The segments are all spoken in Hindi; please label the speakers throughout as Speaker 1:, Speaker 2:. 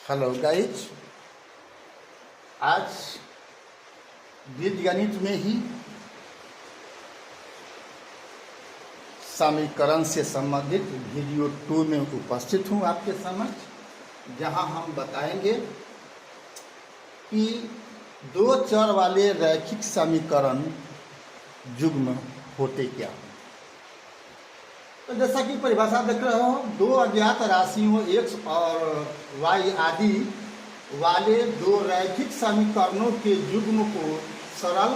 Speaker 1: हेलो गाइज, आज बीजगणित में ही समीकरण से संबंधित वीडियो 2 में उपस्थित हूँ आपके समक्ष, जहाँ हम बताएंगे कि दो चर वाले रैखिक समीकरण युग्म होते क्या हैं। तो जैसा कि परिभाषा देख रहे हो, दो अज्ञात राशियों x और y आदि वाले दो रैखिक समीकरणों के युग्म को सरल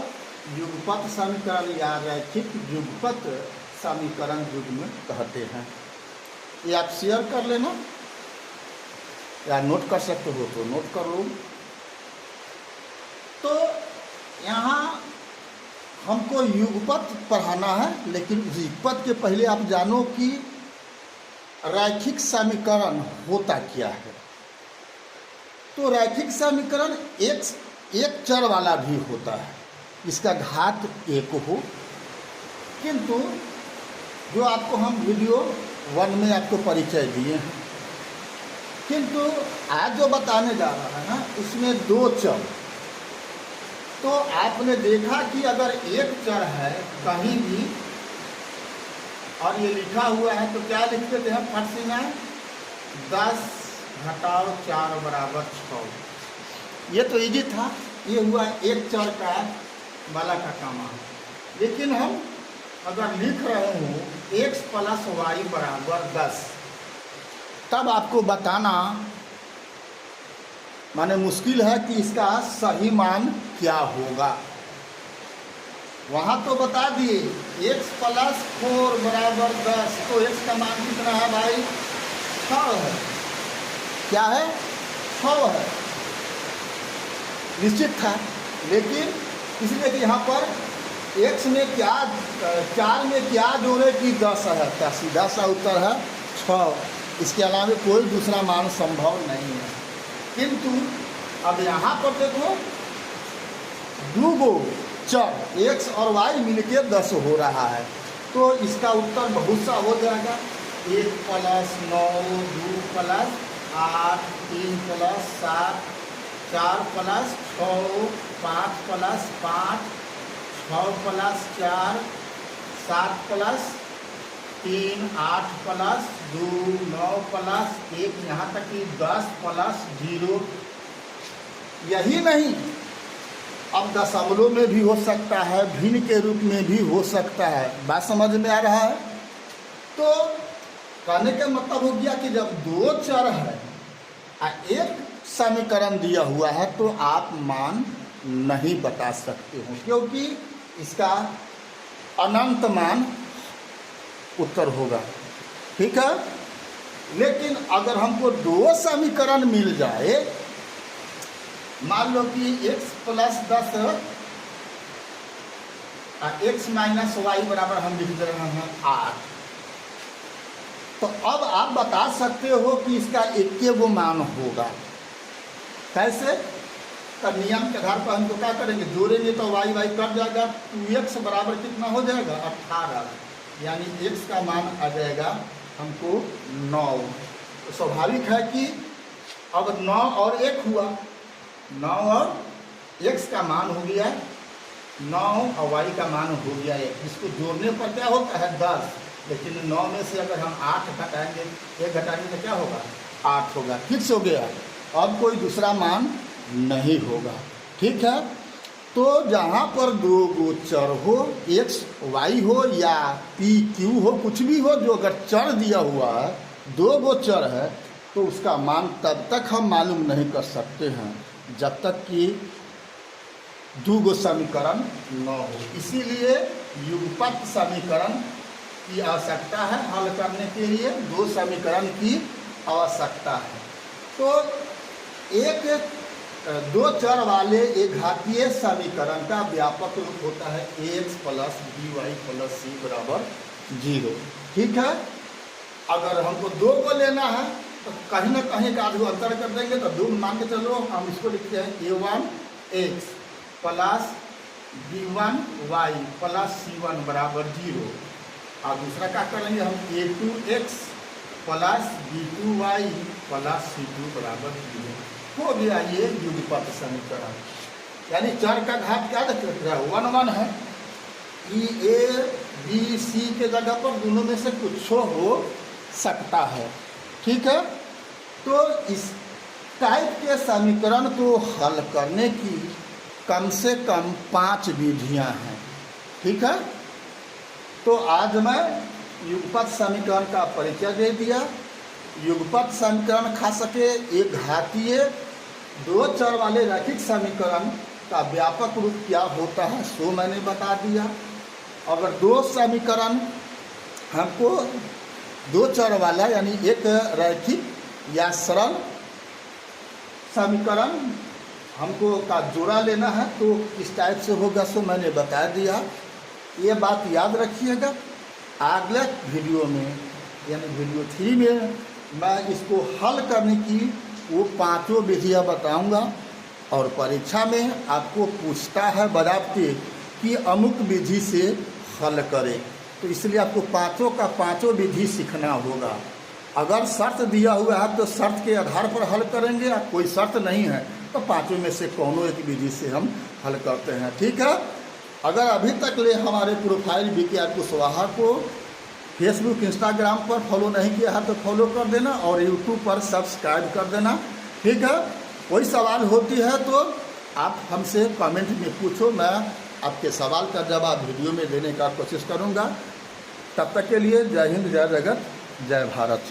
Speaker 1: युगपत समीकरण या रैखिक युगपत समीकरण युग्म कहते हैं। ये आप शेयर कर लेना या नोट कर सकते हो तो नोट कर लो। तो यहाँ हमको युगपत पढ़ाना है, लेकिन युगपत के पहले आप जानो कि रैखिक समीकरण होता क्या है। तो रैखिक समीकरण एक चर वाला भी होता है, इसका घात 1 हो, किंतु जो आपको हम वीडियो 1 में आपको परिचय दिए हैं, किंतु आज जो बताने जा रहा है ना, इसमें दो चर। तो आपने देखा कि अगर एक चर है कहीं भी और ये लिखा हुआ है तो क्या लिख देते हैं फट से ना, 10 घटाओ 4 बराबर 6। ये तो इजी था, ये हुआ एक चर का वाला का काम है। लेकिन हम अगर लिख रहे हूँ x + y बराबर 10, तब आपको बताना माने मुश्किल है कि इसका सही मान क्या होगा। वहाँ तो बता दिए x + 4 बराबर 10, तो x का मान कितना है भाई? 6 है। क्या है? 6 है, निश्चित था। लेकिन इसलिए कि यहाँ पर x में क्या 4 में क्या जोड़े कि 10 है, क्या सीधा सा उत्तर है 6। इसके अलावा कोई दूसरा मान संभव नहीं है। किंतु अब यहाँ पर देखो, दो गो चर x और y मिलके 10 हो रहा है, तो इसका उत्तर बहुत सा हो जाएगा। 1 + 9, 2 + 8, 3 + 7, 4 + 6, 5 + 5, 6 + 4, 7 + 3, 8 + 2, 9 + 1, यहाँ तक कि 10 + 0। यही नहीं, अब दशमलव में भी हो सकता है, भिन्न के रूप में भी हो सकता है। बात समझ में आ रहा है? तो कहने का मतलब हो गया कि जब दो चर है और एक समीकरण दिया हुआ है तो आप मान नहीं बता सकते हो, क्योंकि इसका अनंत मान उत्तर होगा। ठीक है। लेकिन अगर हमको दो समीकरण मिल जाए, मान लो कि x + 10 और x - y बराबर हम लिख दे रहे हैं 8, तो अब आप बता सकते हो कि इसका एक गो मान होगा। कैसे? तो नियम के आधार पर हमको क्या करेंगे, जोड़ेंगे तो y कट जाएगा। 2x बराबर कितना हो जाएगा? 18, यानी x का मान आ जाएगा हमको 9। तो स्वाभाविक है कि अब 9 और 1 हुआ, 9 और x का मान हो गया 9 और y का मान हो गया 1। इसको जोड़ने पर क्या होता है? 10। लेकिन 9 में से अगर हम 8 घटाएंगे, 1 घटाएंगे तो क्या होगा? 8 होगा। फिक्स हो गया, अब कोई दूसरा मान नहीं होगा। ठीक है। तो जहाँ पर दो गो चर हो, x y हो या p q हो, कुछ भी हो, जो अगर चर दिया हुआ है, दो गो चर है, तो उसका मान तब तक हम मालूम नहीं कर सकते हैं जब तक कि दो गो समीकरण न हो। इसीलिए युगपत समीकरण की आवश्यकता है। हल करने के लिए दो समीकरण की आवश्यकता है। तो दो चर वाले एक घातीय समीकरण का व्यापक रूप होता है ax + by + c बराबर 0। ठीक है। अगर हमको दो को लेना है तो कहीं ना कहीं का आधु अंतर कर देंगे, तो दो मान के चलो, हम इसको लिखते हैं a1x + b1y + c1 बराबर 0। और दूसरा क्या करेंगे हम, a2x plus b2y plus c2 बराबर 0 हो गया ये युगपत समीकरण। यानी चर का घात क्या रख रहा है 1 1 है कि a b c के जगह पर दोनों में से कुछ हो सकता है। ठीक है, तो इस टाइप के समीकरण को हल करने की कम से कम 5 विधियां हैं। ठीक है, तो आज मैं युगपत समीकरण का परिचय दे दिया। युगपत समीकरण खास सके एक घातीय 2 चर वाले रैखिक समीकरण का व्यापक रूप क्या होता है सो मैंने बता दिया। अगर 2 समीकरण हमको 2 चर वाला यानी एक रैखिक या सरल समीकरण हमको का जोड़ा लेना है तो किस टाइप से होगा सो मैंने बता दिया। ये बात याद रखिएगा। अगले वीडियो में यानी वीडियो 3 में मैं इसको हल करने की वो 5 विधियाँ बताऊंगा और परीक्षा में आपको पूछता है बराबर कि अमुक विधि से हल करें, तो इसलिए आपको 5 का 5 विधि सीखना होगा। अगर शर्त दिया हुआ है तो शर्त के आधार पर हल करेंगे, और कोई शर्त नहीं है तो 5 में से कोनो एक विधि से हम हल करते हैं। ठीक है, अगर अभी तक ले हमारे प्रोफाइल BK कुशवाहा को फेसबुक इंस्टाग्राम पर फॉलो नहीं किया है तो फॉलो कर देना और यूट्यूब पर सब्सक्राइब कर देना। ठीक है, कोई सवाल होती है तो आप हमसे कमेंट में पूछो, मैं आपके सवाल का जवाब वीडियो में देने का कोशिश करूँगा। तब तक के लिए जय हिंद, जय जगत, जय भारत।